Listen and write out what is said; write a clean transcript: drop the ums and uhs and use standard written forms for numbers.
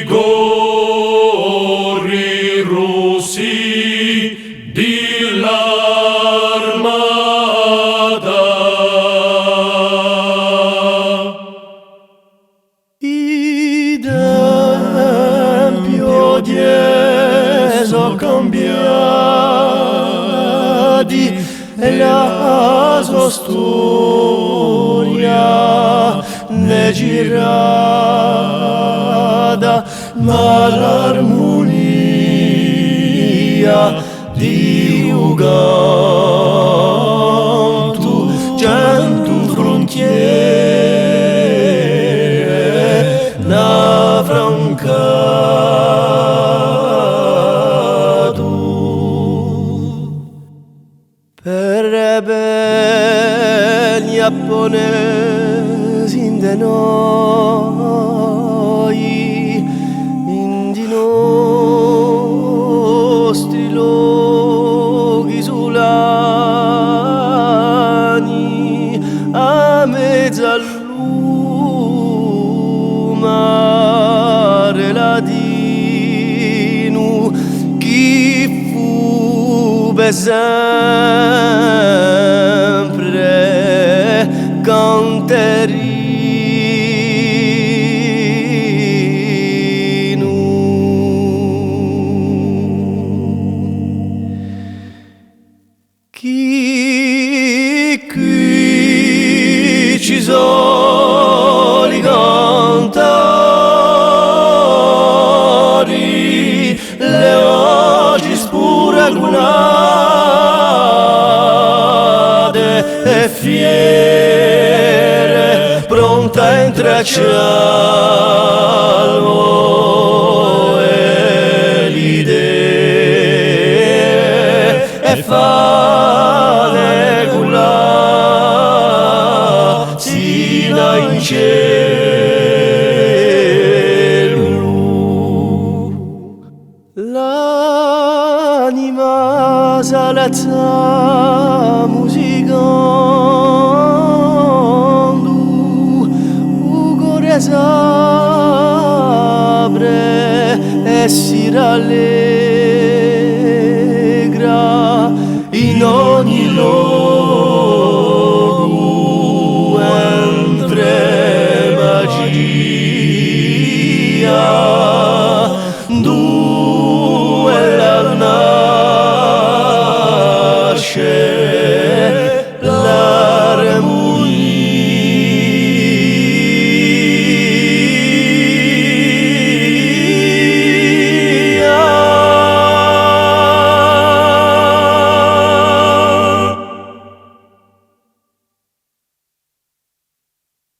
gori russi dell'armata. I tempi odie sono cambiati e la sua storia ne girata, ma l'armonia di un canto, cento frontiere n'ha francato. Per rebelli giapponesi in de noi, in di nostri luoghi isolani, a mezzo al mare latino, chi fu per sempre canterino. Chi qui ci sono i cantori, le voci spuragunate e fiere, pronte a intrecciare l'idee e fare gulare sino in cielo. L'anima salazza musicando, un cuore s'apre e si rallenta.